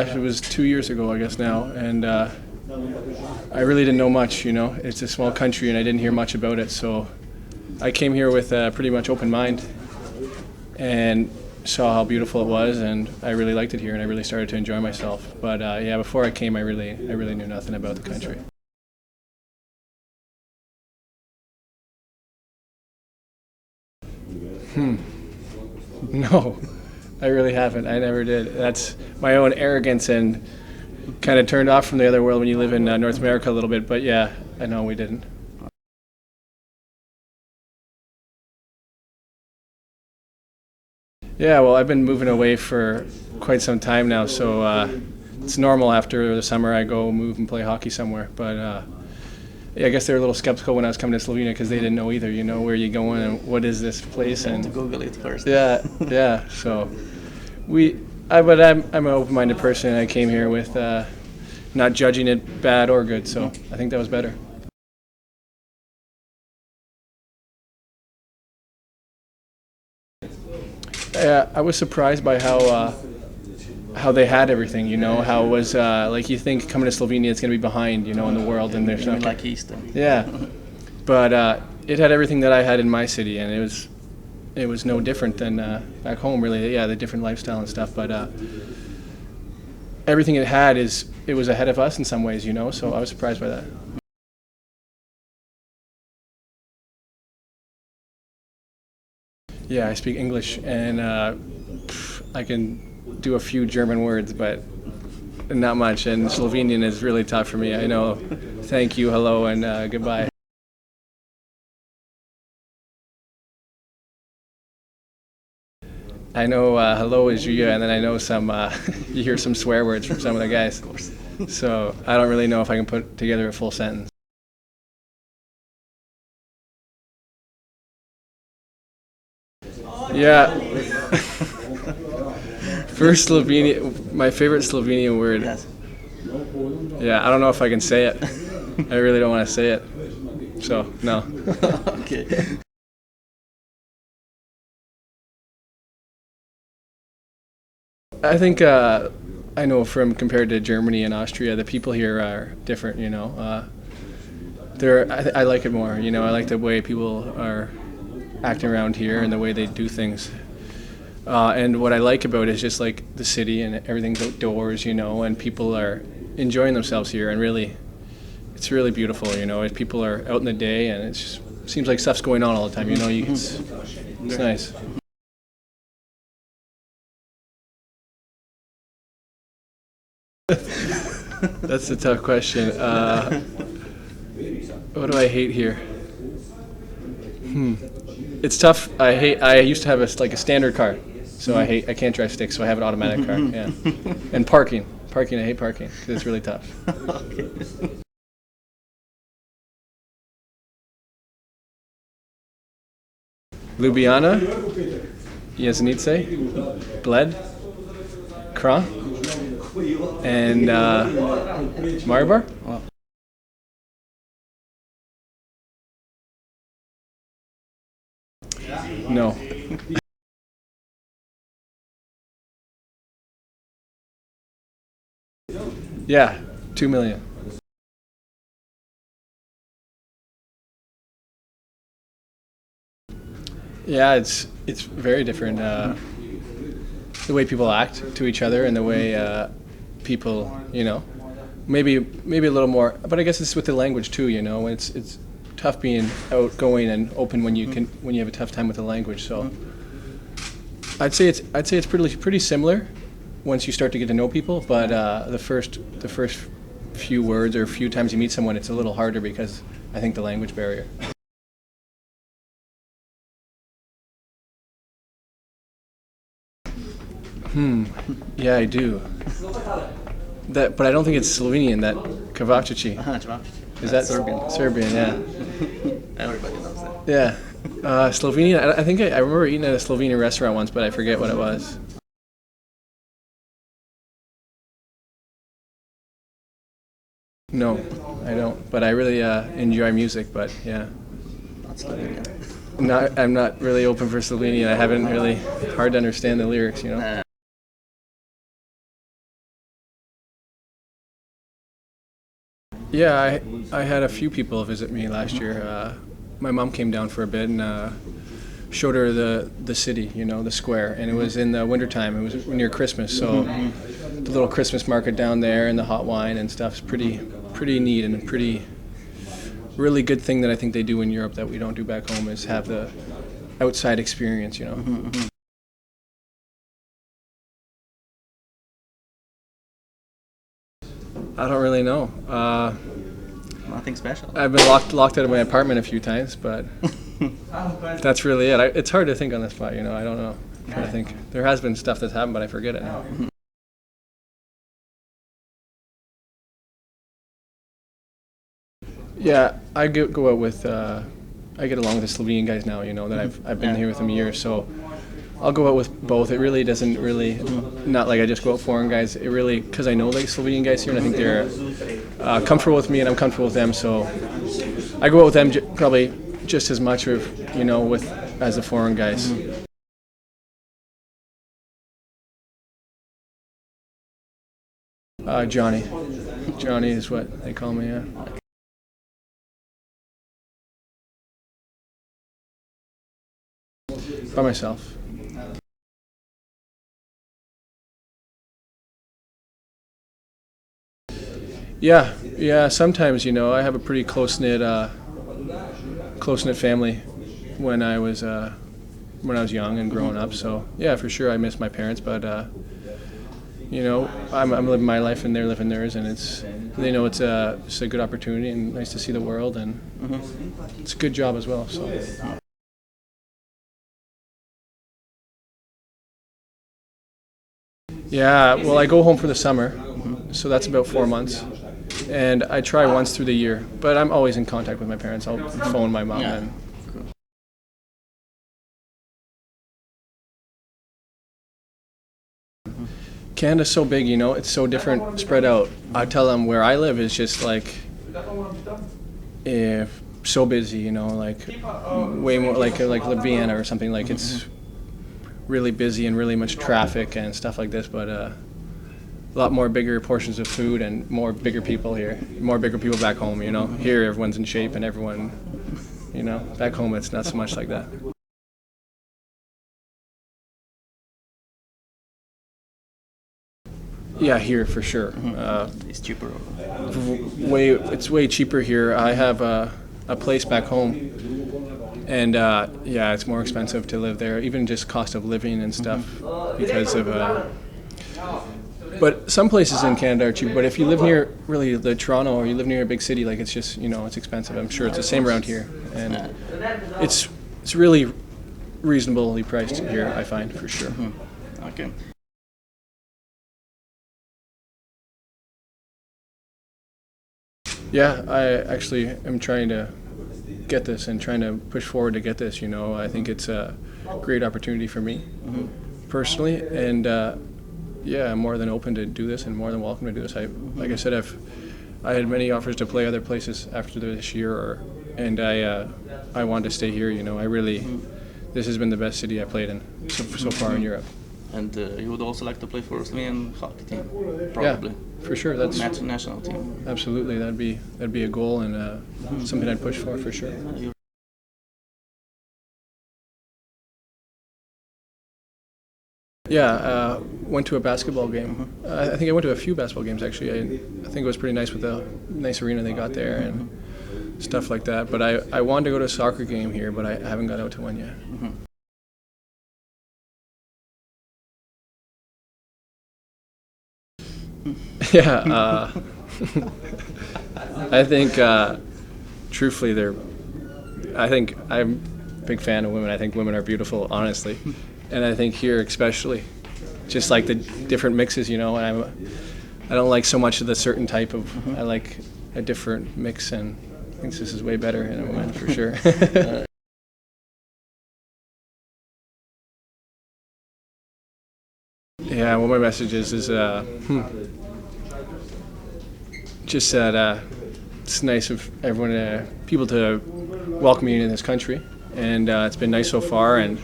It was 2 years ago, I guess now, and I really didn't know much. It's a small country, and I didn't hear much about it. So I came here with a pretty much open mind, and saw how beautiful it was, and I really liked it here, and I really started to enjoy myself. But yeah, before I came, I really knew nothing about the country. No, I really haven't. I never did. That's my own arrogance and kind of turned off from the other world when you live in North America a little bit. But yeah, I know we didn't. Yeah, well, I've been moving away for quite some time now, so it's normal after the summer I go move and play hockey somewhere. But yeah, I guess they were a little skeptical when I was coming to Slovenia because they didn't know either. Where you going and what is this place? And to Google it first. Yeah, yeah. So but I'm an open-minded person. And I came here with not judging it bad or good. So I think that was better. Yeah, I was surprised by how they had everything. How it was like you think coming to Slovenia it's going to be behind, in the world, and there's nothing. Like Easter. Yeah, but it had everything that I had in my city, and it was no different than back home, really. Yeah, the different lifestyle and stuff, but everything it had it was ahead of us in some ways, So I was surprised by that. Yeah, I speak English, and I can do a few German words, but not much. And Slovenian is really tough for me. I know thank you, hello, and goodbye. I know hello is Julia, and then I know some, you hear some swear words from some of the guys. Of course. So I don't really know if I can put together a full sentence. Yeah. First my favorite Slovenian word. Yes. Yeah, I don't know if I can say it. I really don't want to say it. So, no. Okay. I think I know from compared to Germany and Austria, the people here are different, I like it more, I like the way people are acting around here and the way they do things. And what I like about it is just like the city and everything's outdoors, and people are enjoying themselves here, and it's really beautiful, People are out in the day, and it just seems like stuff's going on all the time, it's nice. That's a tough question. What do I hate here? It's tough. I used to have a standard car, so I can't drive stick, so I have an automatic car. Yeah, and parking. I hate parking because it's really tough. Okay. Ljubljana, Jesenice, Bled, Kra, and Maribor. Wow. No. Yeah, 2 million. Yeah, it's very different. The way people act to each other and the way people, maybe a little more. But I guess it's with the language too. It's tough being outgoing and open when you have a tough time with the language. So I'd say it's pretty similar once you start to get to know people. But the first few words or few times you meet someone, it's a little harder because I think the language barrier. Yeah, I do. But I don't think it's Slovenian. That kavavčiči. Is that Serbian? Serbian, yeah. Everybody knows that. Yeah. Slovenian. I think I remember eating at a Slovenian restaurant once, but I forget what it was. No, I don't. But I really enjoy music. But yeah. Not Slovenian. I'm not really open for Slovenian. I haven't really hard to understand the lyrics. Yeah, I had a few people visit me last year. My mom came down for a bit and showed her the city, the square, and it was in the wintertime. It was near Christmas, so the little Christmas market down there and the hot wine and stuff is pretty neat and a really good thing that I think they do in Europe that we don't do back home is have the outside experience, I don't really know. Nothing special. I've been locked out of my apartment a few times, but that's really it. It's hard to think on the spot, I don't know. I'm trying to think. There has been stuff that's happened, but I forget it now. Yeah, I go out with, I get along with the Slovenian guys now, that I've been here with them years, so I'll go out with both. It really doesn't not like I just go out with foreign guys. It really, because I know the Slovenian guys here, and I think they're comfortable with me, and I'm comfortable with them, so I go out with them probably just as much, as the foreign guys. Johnny. Johnny is what they call me, yeah. By myself. Yeah. Sometimes, I have a pretty close-knit family when I was young and growing up. So yeah, for sure, I miss my parents, but I'm living my life and they're living theirs, and they know it's a good opportunity and nice to see the world, and it's a good job as well. So. Yeah, well, I go home for the summer, so that's about 4 months, and I try once through the year, but I'm always in contact with my parents. I'll phone my mom. Yeah. Canada's so big, it's so different, spread out. I tell them where I live is just like, so busy, like way more like Vienna or something. Like it's really busy and really much traffic and stuff like this, but a lot more bigger portions of food and more bigger people here, more bigger people back home, Here everyone's in shape and everyone, back home it's not so much like that. Yeah, here for sure. It's cheaper. It's way cheaper here. I have a place back home, and it's more expensive to live there, even just cost of living and stuff, because of. But some places in Canada are cheap. But if you live near really the Toronto, or you live near a big city, like it's just it's expensive. I'm sure it's the same around here, and it's really reasonably priced here, I find, for sure. Okay. Yeah, I actually am trying to get this and trying to push forward to get this. I think it's a great opportunity for me personally, and I'm more than open to do this and more than welcome to do this. Like I said, I had many offers to play other places after this year, and I wanted to stay here. This has been the best city I played in so far in Europe. And you would also like to play for a Slovenian hockey team, probably. Yeah, for sure. That's national team. Absolutely, that'd be a goal and something I'd push for sure. Yeah, went to a basketball game. I think I went to a few basketball games actually. I think it was pretty nice with the nice arena they got there and stuff like that. But I wanted to go to a soccer game here, but I haven't got out to one yet. Yeah, I think truthfully, I think I'm a big fan of women. I think women are beautiful, honestly, and I think here especially, just like the different mixes, and I don't like so much of the certain type of. I like a different mix, and I think this is way better in a woman for sure. Yeah, well, my message is just that it's nice of everyone, people to welcome me in this country, and it's been nice so far, and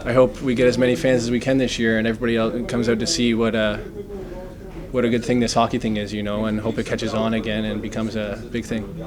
I hope we get as many fans as we can this year, and everybody else comes out to see what what a good thing this hockey thing is, and hope it catches on again and becomes a big thing.